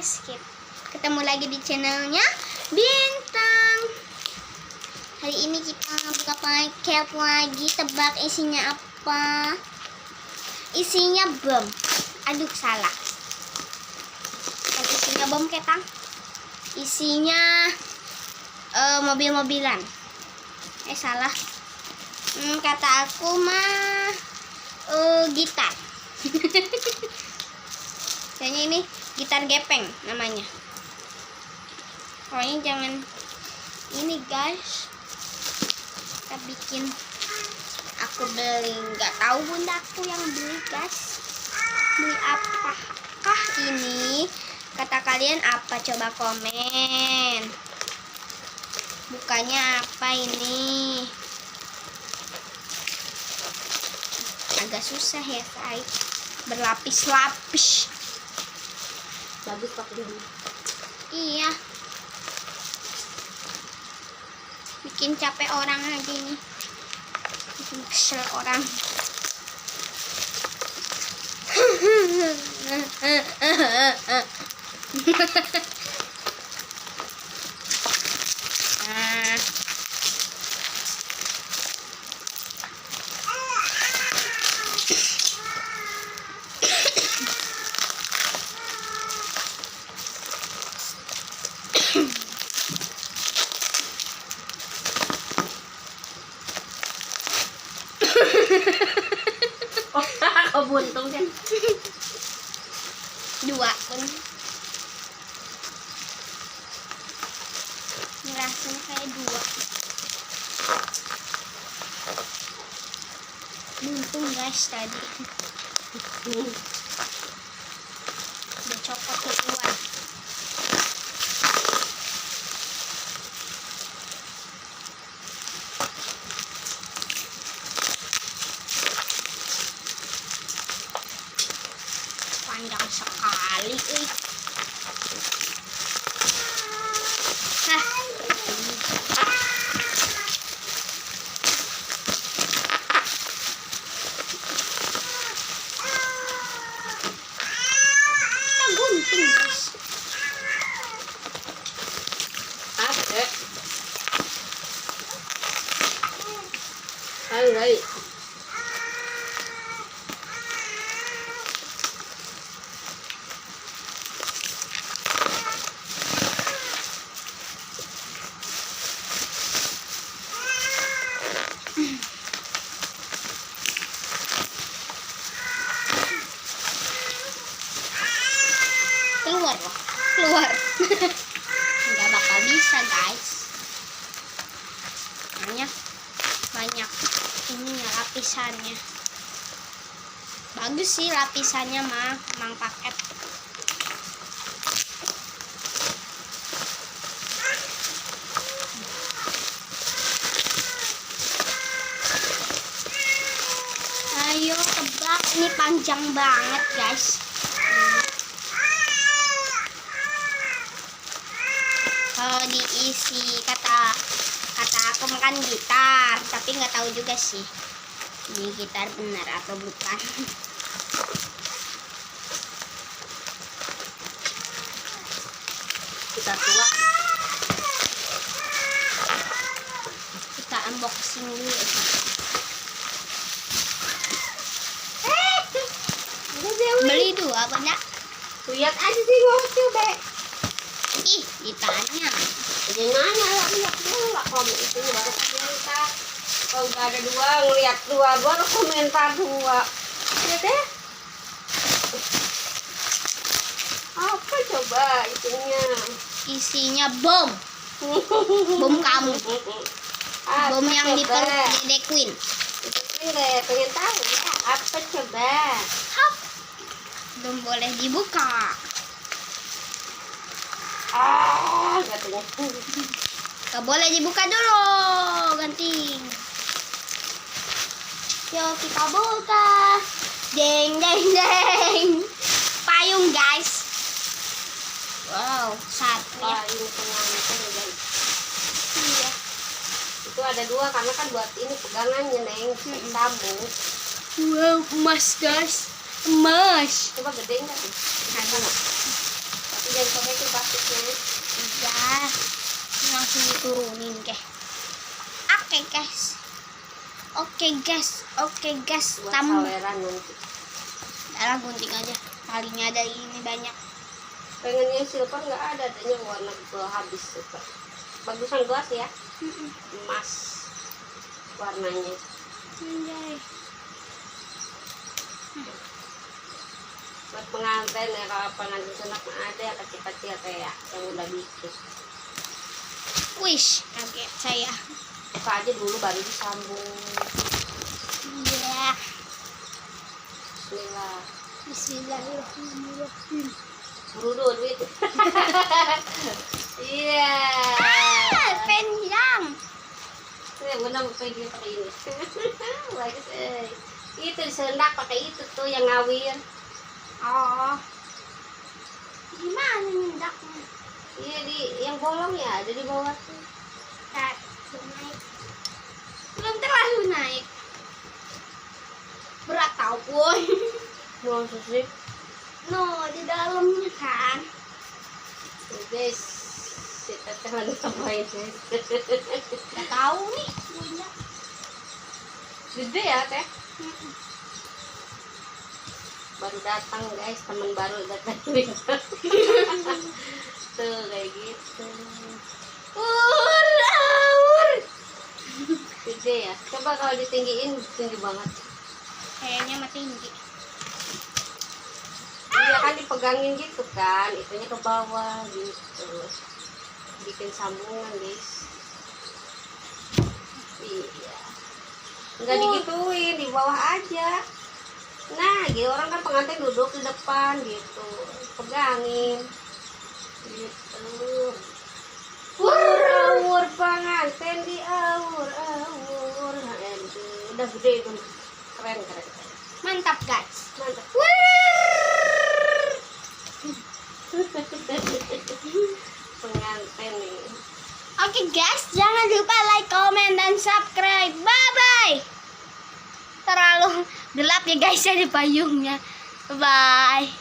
guys, ketemu lagi di channelnya Bintang. Hari ini kita buka paket lagi. Tebak isinya apa? Isinya bom. Aduh, salah. Bukan isinya bom, ketang. Isinya mobil-mobilan. Salah. Kata aku mah gitar. Kayaknya ini gitar gepeng namanya. Pokoknya jangan ini guys. Kita bikin. Aku beli, nggak tahu bundaku yang beli guys. Beli apakah ini? Kata kalian apa? Coba komen. Bukanya apa ini? Agak susah ya guys. Berlapis-lapis. Bagus pakai ini. Iya. Bikin capek orang aja ini. Bikin kesel orang. Oh, kebuntung kan. Dua pun. Rasanya kayak dua. Buntung guys tadi. Udah copot duluan. Panjang sekali, Hah. Kita gunting guys. Ada. Hai. Keluar loh, keluar. Nggak bakal bisa guys. Banyak ininya, lapisannya. Bagus sih lapisannya mah, emang paket. Ayo tebak, ini panjang banget guys. Kalau diisi kata aku makan gitar, tapi nggak tahu juga sih ini gitar benar atau bukan. Kita tua. Kita unboxing dulu. Beli dua apa enggak? Lihat aja sih mau coba. Ih, ditanya. Jadi nanya lah, lihat dulu lah komen itu baru komentar. Kalau nggak ada dua, ngeliat dua baru komentar dua. Lihat deh. Apa coba itunya? Isinya bom. Bom kamu. Bom yang di perut Dede Queen. Itu deh, pengen tahu ya. Apa coba? Hap. Belum boleh dibuka. Katanya. Gak boleh dibuka dulu, ganti. Yuk kita buka. Deng deng deng. Payung guys. Wow, satu ya. Ini pengantin ya guys. Iya. Itu ada dua karena kan buat ini pegangannya neng sabun. Wow, emas guys. Emas. Coba gede nggak sih? Tapi jangan Iya. Langsung diturunin ke. Oke guys. Buat Tambah. saweran nanti. Darah gunting aja. Talinya ada ini banyak. Pengen yang silver nggak ada, adanya warna gua habis suka. Bagusan gelas ya, emas warnanya. Anjay. Buat pengantin ya, kalau pengantin sunat mah ada ya kecil-kecil kayak yang udah bikin. Wish, kaget saya. Buka aja dulu baru disambung. Iya. Bismillah. Bismillahirrahmanirrahim. Buru dulu duit. Iya. Panjang. Saya benar pakai duit pakai ini. Bagus itu disendak pakai itu tuh yang ngawir. Oh. Gimana nindaknya? Iya di yang bolong ya ada di bawah tuh. Belum naik. Belum terlalu naik. Berat tau boy. Mau sih. No, di dalamnya kan. Tuh, guys, kita teman ngapain guys? Gak tahu nih punya. Gede ya teh. Baru datang guys, teman baru datang. Tuh kayak gitu. Ur. Gede ya. Coba kalau ditinggiin tinggi banget. Kayaknya mah tinggi. Iya kan dipegangin gitu kan, itunya ke bawah gitu. Bikin sambungan guys. Iya. Enggak digituin, di bawah aja. Nah, gitu orang kan pengantin duduk di depan gitu, pegangin. Gitu. Awur pengantin di awur. Udah gede itu, keren. Mantap guys. Mantap. Pengantin nih. Oke guys, jangan lupa like, comment, dan subscribe. Bye bye. Terlalu gelap ya guys ya di payungnya. Bye.